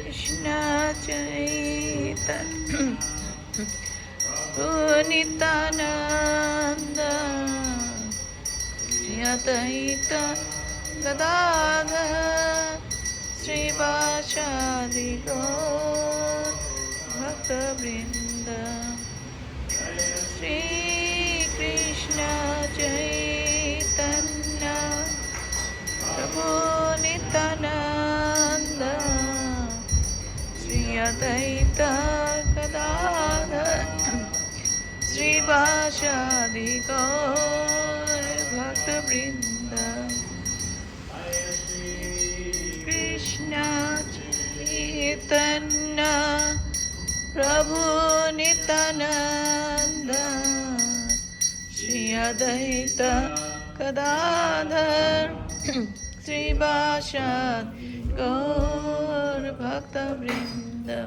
Krishna Chaitanya Nityananda Shri Advaita Gadadhar Srivasadi Gaur Bhakta Vrinda Shri Krishna Chaitanya Prabhu Nityananda Shri Advaita Gadadhar Srivasadi Gaur Bhakta Vrinda Krishna Chaitanya Prabhu Nityananda Shri Advaita Gadadhar Srivasadi Gaur Bhakta Vrinda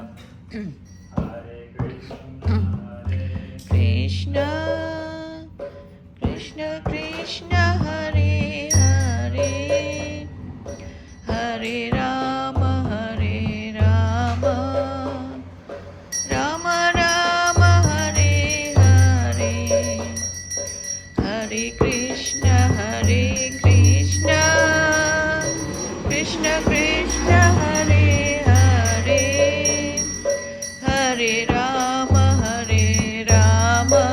Krishna Krishna Krishna Hare Hare Hare Rama Hare Rama Rama Rama Hare Hare Hare Krishna Krishna Krishna Hare Hare Hare Rama Rama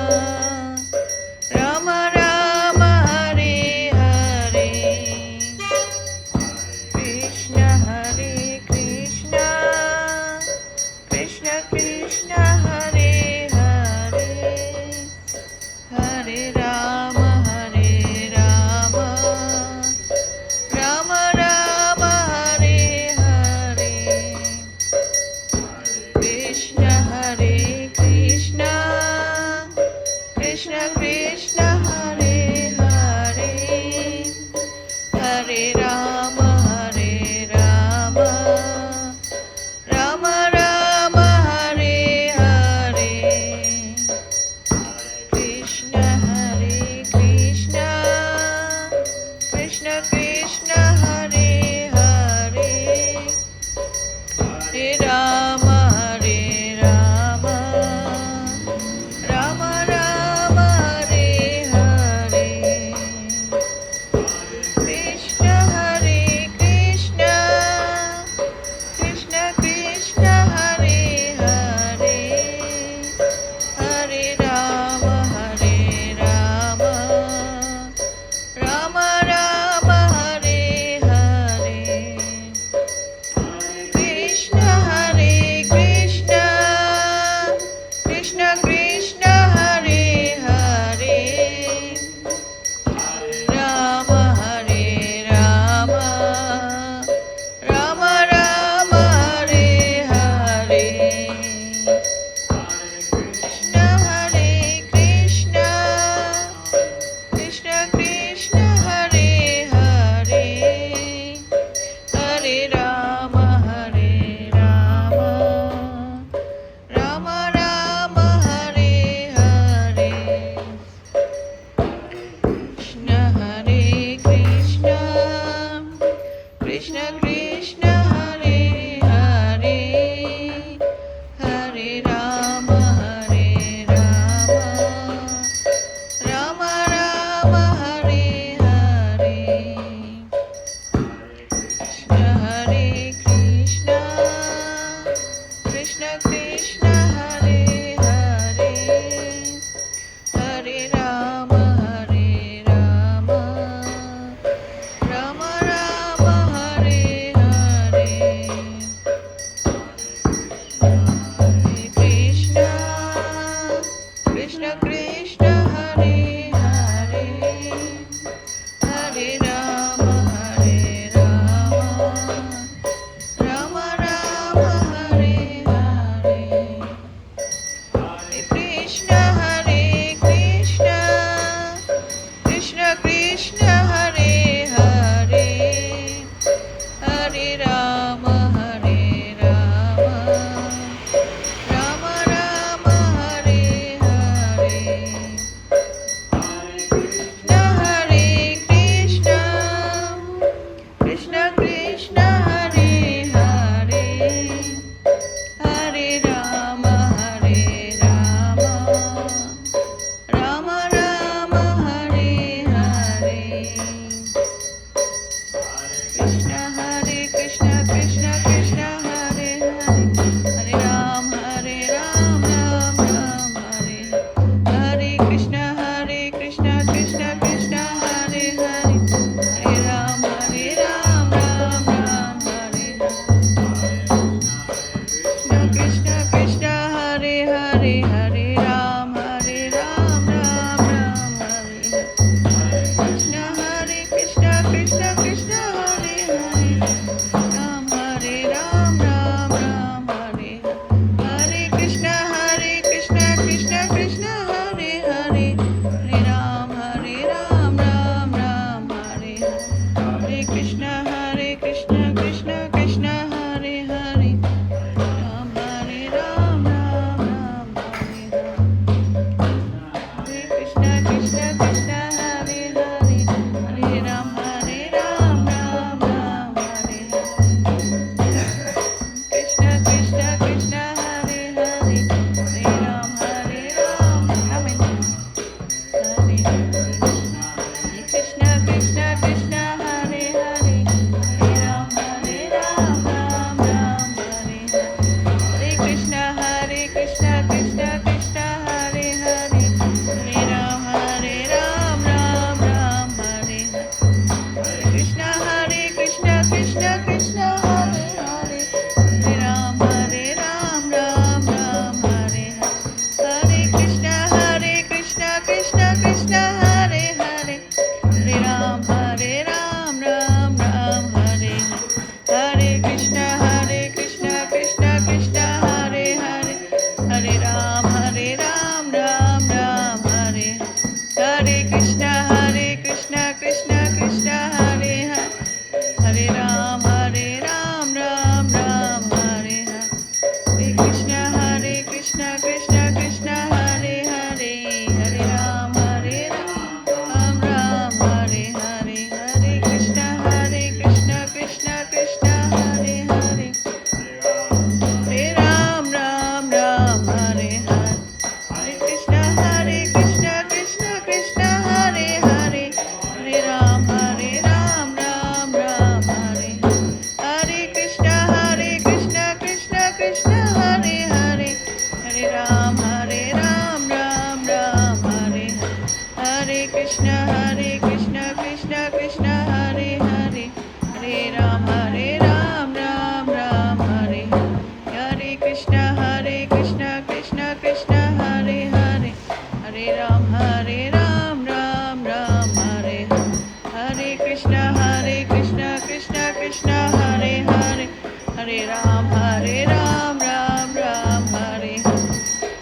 Hare Ram, Ram Ram, Hare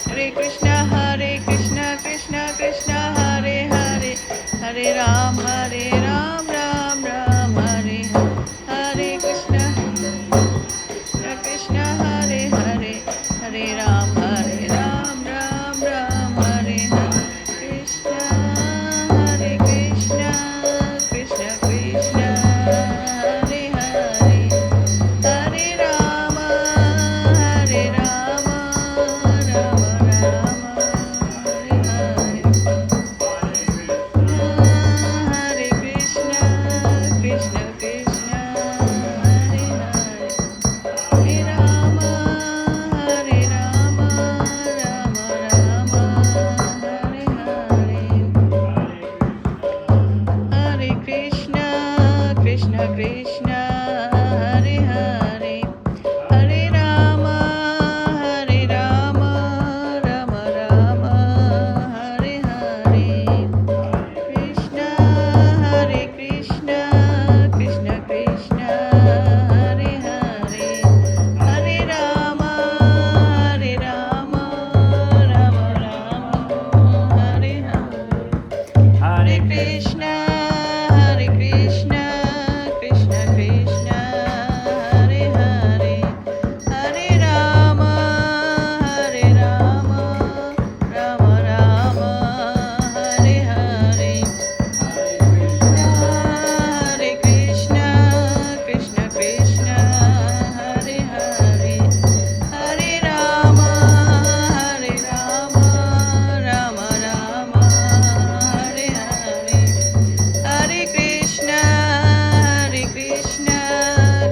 Hare Krishna, Krishna Krishna, Hare Hare, Hare Ram, Ram Ram, Hare Hare Krishna, Krishna Hare Hare, Hare Ram, Ram Ram, Hare Hare Krishna, Krishna Krishna, Hare Hare, Hare Rama, Rama Rama, Hare Hare, Hare Krishna, Krishna Krishna, Hare Hare, Hare Rama, Rama Rama, Hare Hare, Hare Krishna, Krishna Krishna, Hare Hare, Hare Rama, Rama Rama, Hare Hare, Krishna, Hare Krishna, Krishna Krishna, Hare Hare, Hare Rama, Rama Rama, Hare Hare, Hare Krishna, Krishna Krishna, Hare Hare, Hare Rama, Rama Rama, Hare Hare, Hare Krishna, Krishna Krishna, Hare Hare, Hare Rama, Rama Rama, Hare Hare, Hare Krishna, Krishna Krishna, Hare Hare, Hare Rama, Rama Rama, Hare Hare, Hare Krishna,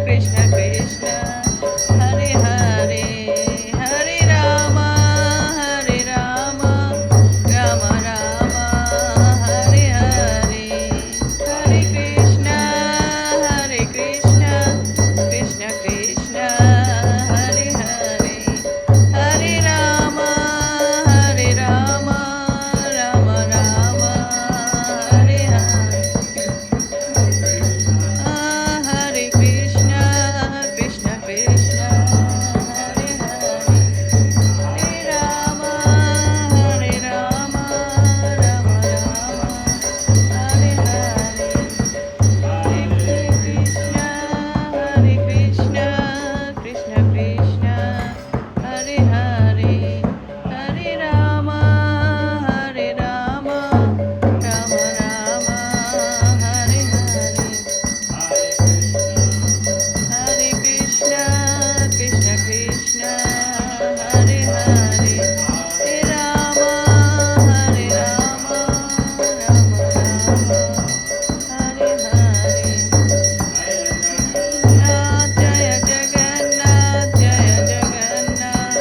Krishna Krishna, Hare Hare, Hare Rama, Rama Rama, Hare Hare, Hare Krishna, Krishna Krishna, Hare Hare, Hare Rama, Rama Rama, Hare Hare, Hare Krishna, Krishna Krishna, Hare Hare, Hare Rama, Rama Rama, Hare Hare, Hare Krishna, Krishna Krishna, Hare Hare, Hare Rama, Rama Rama, Hare Hare, Jaya Jagannath, Jaya Jagannath,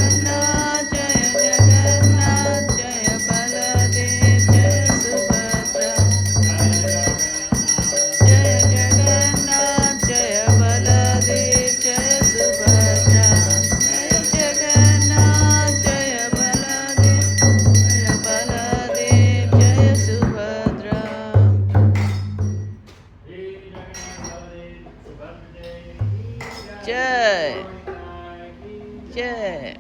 Jagannath, Jaya Jagannath, Jaya Baladev, Jaya Subhadra, Jaya Jagannath, Jaya Baladev, Jaya Subhadra, Jaya Jagannath, Jaya Baladev, Jaya Subhadra. Jai, Jai.